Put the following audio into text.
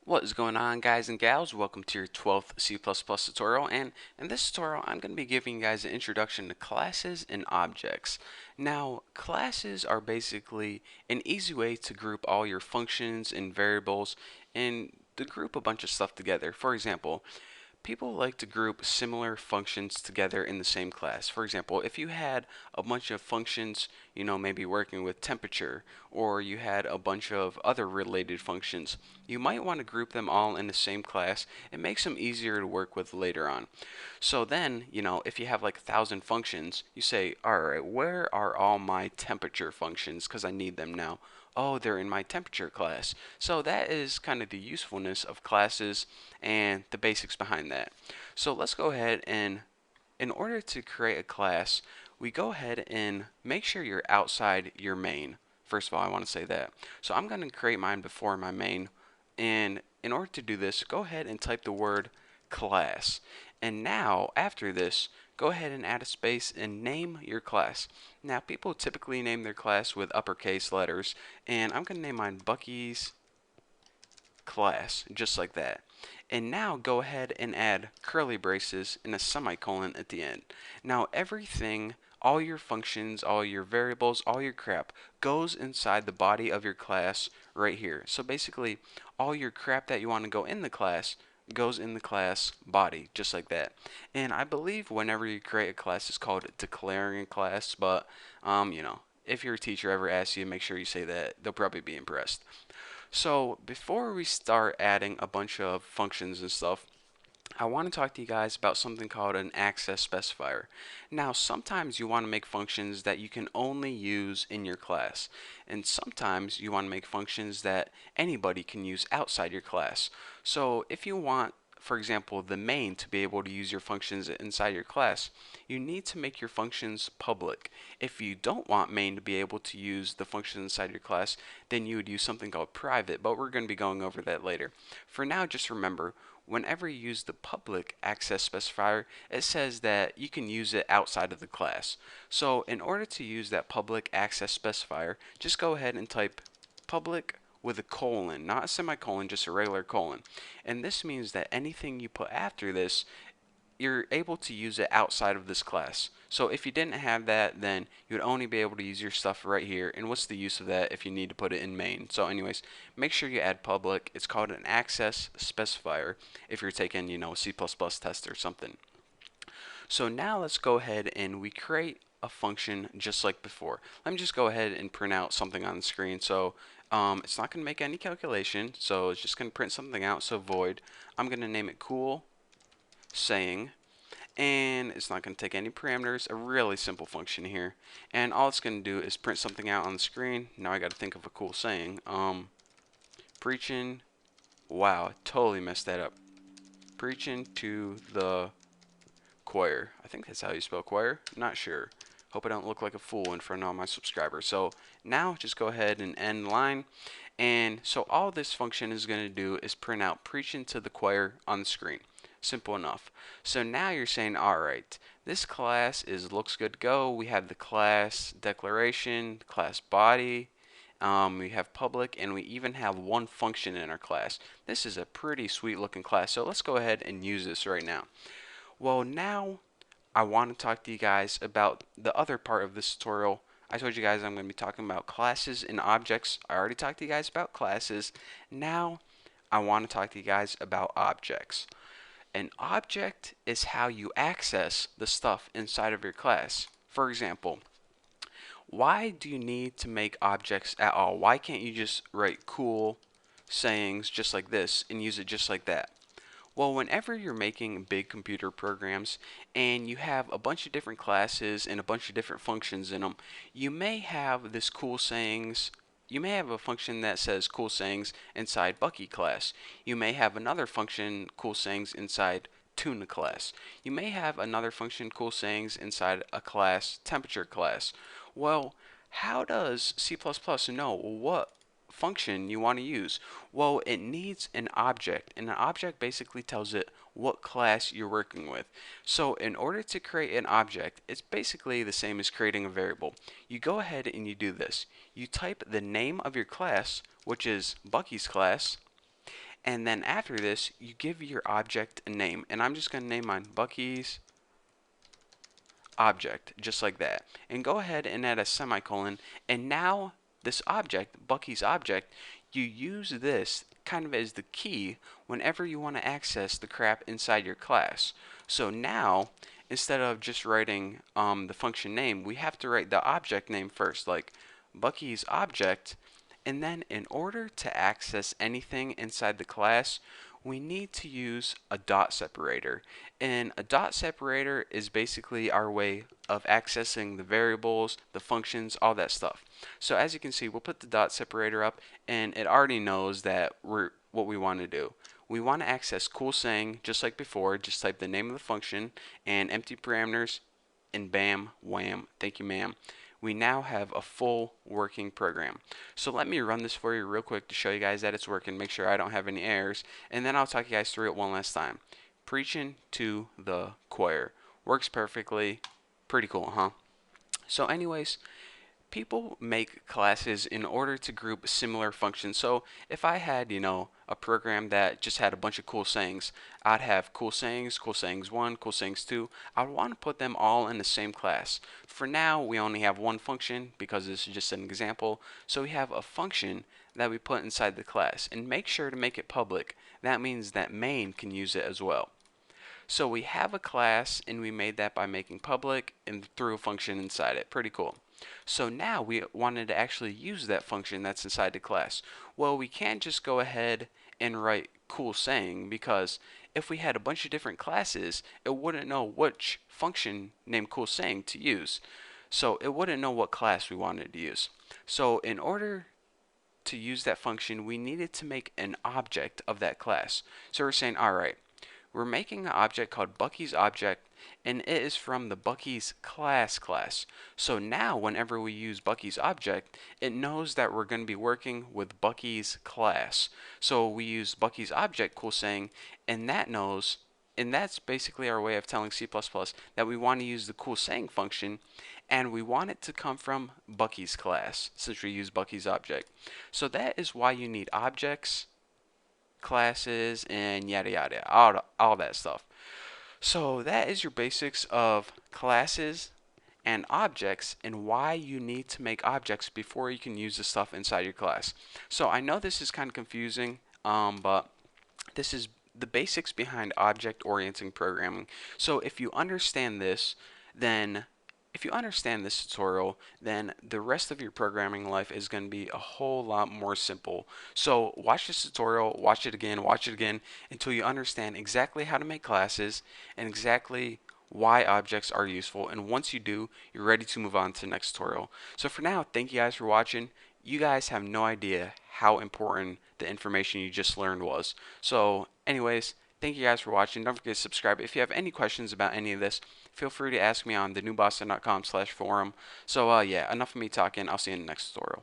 What is going on, guys and gals? Welcome to your 12th C++ tutorial, and in this tutorial I'm going to be giving you guys an introduction to classes and objects. Now, classes are basically an easy way to group all your functions and variables and to group a bunch of stuff together. For example, people like to group similar functions together in the same class. For example, if you had a bunch of functions, maybe working with temperature, or you had a bunch of other related functions, you might want to group them all in the same class. It makes them easier to work with later on. So then, if you have like 1,000 functions, you say, all right, where are all my temperature functions? Because I need them now. Oh, they're in my temperature class. So that is kind of the usefulness of classes and the basics behind that. So let's go ahead and in order to create a class, we go ahead and make sure you're outside your main. First of all, I want to say that. So I'm going to create mine before my main. And in order to do this, go ahead and type the word class. And now, after this, go ahead and add a space and name your class. Now, people typically name their class with uppercase letters, and I'm going to name mine Bucky's class, just like that. And now go ahead and add curly braces and a semicolon at the end. Now everything, all your functions, all your variables, all your crap goes inside the body of your class right here. So basically, all your crap that you want to go in the class goes in the class body, just like that. And I believe whenever you create a class, it's called declaring a class, but if your teacher ever asks you, make sure you say that. They'll probably be impressed. So before we start adding a bunch of functions and stuff, I want to talk to you guys about something called an access specifier. Now, sometimes you want to make functions that you can only use in your class, and sometimes you want to make functions that anybody can use outside your class. So if you want, for example, the main to be able to use your functions inside your class, you need to make your functions public. If you don't want main to be able to use the functions inside your class, then you would use something called private, but we're going to be going over that later. For now, just remember, whenever you use the public access specifier, it says that you can use it outside of the class. So in order to use that public access specifier, just go ahead and type public with a colon, not a semicolon, just a regular colon. And this means that anything you put after this, you're able to use it outside of this class. So if you didn't have that, then you would only be able to use your stuff right here. And what's the use of that if you need to put it in main? So anyways, make sure you add public. It's called an access specifier if you're taking, C++ test or something. So now let's go ahead and we create a function just like before. Let me just go ahead and print out something on the screen. So it's not going to make any calculation. So it's just going to print something out. So void. I'm going to name it cool saying, and it's not going to take any parameters. A really simple function here, and all it's going to do is print something out on the screen. Now I got to think of a cool saying. Preaching. Wow, I totally messed that up. Preaching to the choir. I think that's how you spell choir. Not sure. Hope I don't look like a fool in front of all my subscribers. So now just go ahead and end line. And so all this function is going to do is print out preaching to the choir on the screen. Simple enough. So now you're saying, all right, this class looks good to go. We have the class declaration, class body, we have public, and we even have one function in our class. This is a pretty sweet looking class. So let's go ahead and use this right now. Well, now I want to talk to you guys about the other part of this tutorial. I told you guys I'm going to be talking about classes and objects. I already talked to you guys about classes. Now I want to talk to you guys about objects. An object is how you access the stuff inside of your class. For example, why do you need to make objects at all? Why can't you just write cool sayings just like this and use it just like that? Well, whenever you're making big computer programs and you have a bunch of different classes and a bunch of different functions in them, you may have this cool sayings. You may have a function that says cool sayings inside Bucky class. You may have another function cool sayings inside Tuna class. You may have another function cool sayings inside a class temperature class. Well, how does C++ know what function you want to use? Well, it needs an object, and an object basically tells it what class you're working with. So in order to create an object, it's basically the same as creating a variable. You go ahead and you do this. You type the name of your class, which is Bucky's class, And then after this, you give your object a name. And I'm just going to name mine Bucky's object, just like that. And go ahead and add a semicolon. And now this object, Bucky's object, you use this kind of as the key whenever you want to access the crap inside your class. So now, instead of just writing the function name, we have to write the object name first, like Bucky's object. And then in order to access anything inside the class, we need to use a dot separator. And a dot separator is basically our way of accessing the variables, the functions, all that stuff. So as you can see, we'll put the dot separator up, and it already knows that what we want to do. We want to access CoolSang just like before. Just type the name of the function and empty parameters, and bam, wham, thank you ma'am. We now have a full working program. So let me run this for you real quick to show you guys that it's working, make sure I don't have any errors, and then I'll talk you guys through it one last time. Preaching to the choir. Works perfectly. Pretty cool, huh? So anyways, people make classes in order to group similar functions. So if I had, a program that just had a bunch of cool sayings, I'd have cool sayings 1, cool sayings 2. I'd want to put them all in the same class. For now, we only have one function because this is just an example. So we have a function that we put inside the class, and make sure to make it public. That means that main can use it as well. So we have a class, and we made that by making public and threw a function inside it. Pretty cool. So now we wanted to actually use that function that's inside the class. Well, we can't just go ahead and write CoolSang, because if we had a bunch of different classes, it wouldn't know which function named CoolSang to use. So it wouldn't know what class we wanted to use. So in order to use that function, we needed to make an object of that class. So we're saying, alright, we're making an object called Bucky's object, and it is from the Bucky's class. So now whenever we use Bucky's object, it knows that we're going to be working with Bucky's class. So we use Bucky's object CoolSang, and that knows, and that's basically our way of telling C++ that we want to use the CoolSang function, and we want it to come from Bucky's class since we use Bucky's object. So that is why you need objects, classes, and yada yada, all that stuff. So that is your basics of classes and objects, and why you need to make objects before you can use the stuff inside your class. So I know this is kind of confusing, but this is the basics behind object-oriented programming. So if you understand this, then if you understand this tutorial, then the rest of your programming life is going to be a whole lot more simple. So watch this tutorial, watch it again until you understand exactly how to make classes and exactly why objects are useful. And once you do, you're ready to move on to the next tutorial. So for now, thank you guys for watching. You guys have no idea how important the information you just learned was. So anyways, thank you guys for watching. Don't forget to subscribe. If you have any questions about any of this, feel free to ask me on thenewboston.com/forum. So yeah, enough of me talking. I'll see you in the next tutorial.